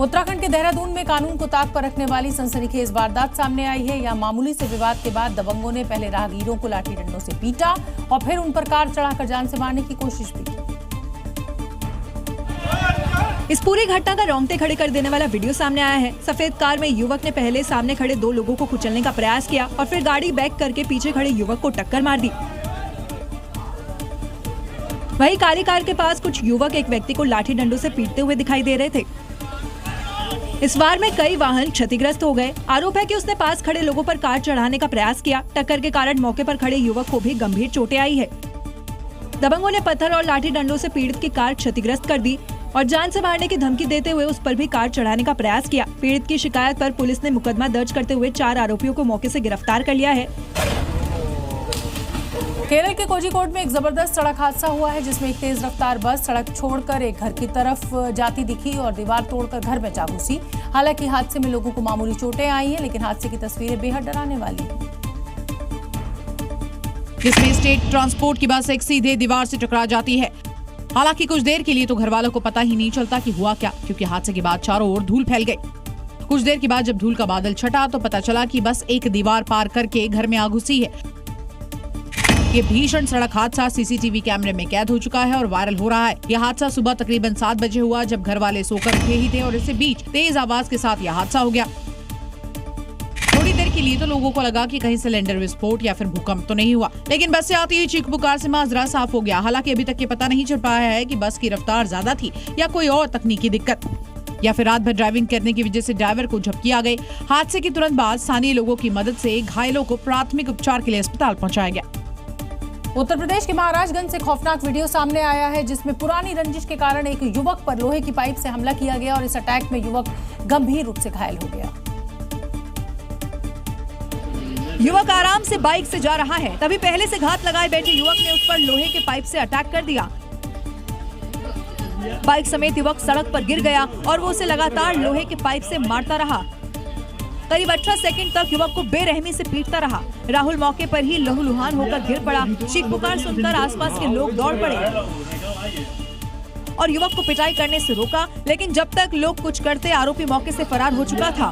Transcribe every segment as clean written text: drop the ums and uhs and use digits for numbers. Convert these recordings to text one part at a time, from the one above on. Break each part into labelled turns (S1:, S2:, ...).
S1: उत्तराखंड के देहरादून में कानून को ताक पर रखने वाली सनसनीखेज वारदात सामने आई है। यहां मामूली से विवाद के बाद दबंगों ने पहले राहगीरों को लाठी डंडों से पीटा और फिर उन पर कार चढ़ाकर जान से मारने की कोशिश भी की।
S2: इस पूरी घटना का रोंगटे खड़े कर देने वाला वीडियो सामने आया है। सफेद कार में युवक ने पहले सामने खड़े 2 लोगों को कुचलने का प्रयास किया और फिर गाड़ी बैक करके पीछे खड़े युवक को टक्कर मार दी। वहीं काली कार के पास कुछ युवक एक व्यक्ति को लाठी डंडों से पीटते हुए दिखाई दे रहे थे। इस वार में कई वाहन क्षतिग्रस्त हो गए। आरोप है कि उसने पास खड़े लोगों पर कार चढ़ाने का प्रयास किया। टक्कर के कारण मौके पर खड़े युवक को भी गंभीर चोटें आई है। दबंगों ने पत्थर और लाठी डंडों से पीड़ित की कार क्षतिग्रस्त कर दी और जान से मारने की धमकी देते हुए उस पर भी कार चढ़ाने का प्रयास किया। पीड़ित की शिकायत पर पुलिस ने मुकदमा दर्ज करते हुए 4 आरोपियों को मौके से गिरफ्तार कर लिया है।
S1: केरल के कोझिकोड में एक जबरदस्त सड़क हादसा हुआ है, जिसमें एक तेज रफ्तार बस सड़क छोड़कर एक घर की तरफ जाती दिखी और दीवार तोड़कर घर में जा घुसी। हालांकि हादसे में लोगों को मामूली चोटें आई हैं, लेकिन हादसे की तस्वीरें बेहद डराने वाली हैं।
S3: जिसमें स्टेट ट्रांसपोर्ट की बस एक सीधे दीवार से टकरा जाती है। हालांकि कुछ देर के लिए तो घर वालों को पता ही नहीं चलता कि हुआ क्या, क्योंकि हादसे के बाद चारों ओर धूल फैल गई। कुछ देर के बाद जब धूल का बादल छटा तो पता चला कि बस एक दीवार पार करके घर में आ घुसी है। ये भीषण सड़क हादसा सीसीटीवी कैमरे में कैद हो चुका है और वायरल हो रहा है। यह हादसा सुबह तकरीबन 7 बजे हुआ, जब घर वाले सोकर उठे ही थे और इसी बीच तेज आवाज के साथ यह हादसा हो गया। थोड़ी देर के लिए तो लोगों को लगा कि कहीं सिलेंडर विस्फोट या फिर भूकंप तो नहीं हुआ, लेकिन बस से आती हुई चीख पुकार से माजरा साफ हो गया। हालांकि अभी तक ये पता नहीं चल पाया है कि बस की रफ्तार ज्यादा थी या कोई और तकनीकी दिक्कत, या फिर रात भर ड्राइविंग करने की वजह से ड्राइवर को झपकी आ गई। हादसे के तुरंत बाद स्थानीय लोगों की मदद से घायलों को प्राथमिक उपचार के लिए अस्पताल पहुंचाया गया।
S1: उत्तर प्रदेश के महाराजगंज से खौफनाक वीडियो सामने आया है, जिसमें पुरानी रंजिश के कारण एक युवक पर लोहे की पाइप से हमला किया गया और इस अटैक में युवक गंभीर रूप से घायल हो गया।
S2: युवक आराम से बाइक से जा रहा है, तभी पहले से घात लगाए बैठे युवक ने उस पर लोहे के पाइप से अटैक कर दिया। बाइक समेत युवक सड़क पर गिर गया और वो उसे लगातार लोहे के पाइप से मारता रहा। करीब 18 सेकंड तक युवक को बेरहमी से पीटता रहा। राहुल मौके पर ही लहूलुहान होकर गिर पड़ा। चीख पुकार सुनकर आसपास के लोग दौड़ पड़े और युवक को पिटाई करने से रोका, लेकिन जब तक लोग कुछ करते आरोपी मौके से फरार हो चुका था।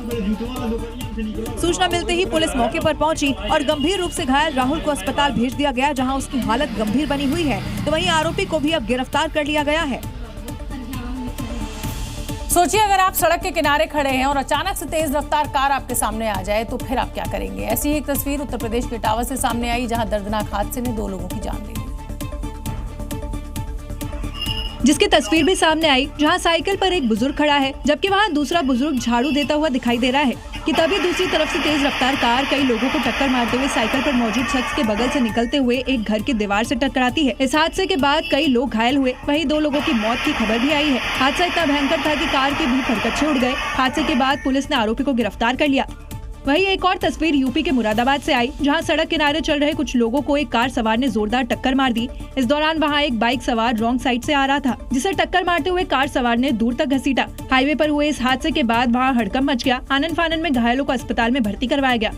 S2: सूचना मिलते ही पुलिस मौके पर पहुंची और गंभीर रूप से घायल राहुल को अस्पताल भेज दिया गया, जहां उसकी हालत गंभीर बनी हुई है। तो वहीं आरोपी को भी अब गिरफ्तार कर लिया गया है।
S1: सोचिए, अगर आप सड़क के किनारे खड़े हैं और अचानक से तेज रफ्तार कार आपके सामने आ जाए तो फिर आप क्या करेंगे। ऐसी एक तस्वीर उत्तर प्रदेश के इटावा से सामने आई, जहां दर्दनाक हादसे ने 2 लोगों की जान ले ली।
S2: जिसकी तस्वीर भी सामने आई, जहां साइकिल पर एक बुजुर्ग खड़ा है, जबकि वहां दूसरा बुजुर्ग झाड़ू देता हुआ दिखाई दे रहा है कि तभी दूसरी तरफ से तेज रफ्तार कार कई लोगों को टक्कर मारते हुए साइकिल पर मौजूद शख्स के बगल से निकलते हुए एक घर की दीवार से टकराती है। इस हादसे के बाद कई लोग घायल हुए, वहीं 2 लोगों की मौत की खबर भी आई है। हादसा इतना भयंकर था कि कार के भी परकच्चे उड़ गए। हादसे के बाद पुलिस ने आरोपी को गिरफ्तार कर लिया। वहीं एक और तस्वीर यूपी के मुरादाबाद से आई, जहां सड़क किनारे चल रहे कुछ लोगों को एक कार सवार ने जोरदार टक्कर मार दी। इस दौरान वहां एक बाइक सवार रॉन्ग साइड से आ रहा था, जिसे टक्कर मारते हुए कार सवार ने दूर तक घसीटा। हाईवे पर हुए इस हादसे के बाद वहां हड़कंप मच गया। आनन फानन में घायलों को अस्पताल में भर्ती करवाया गया।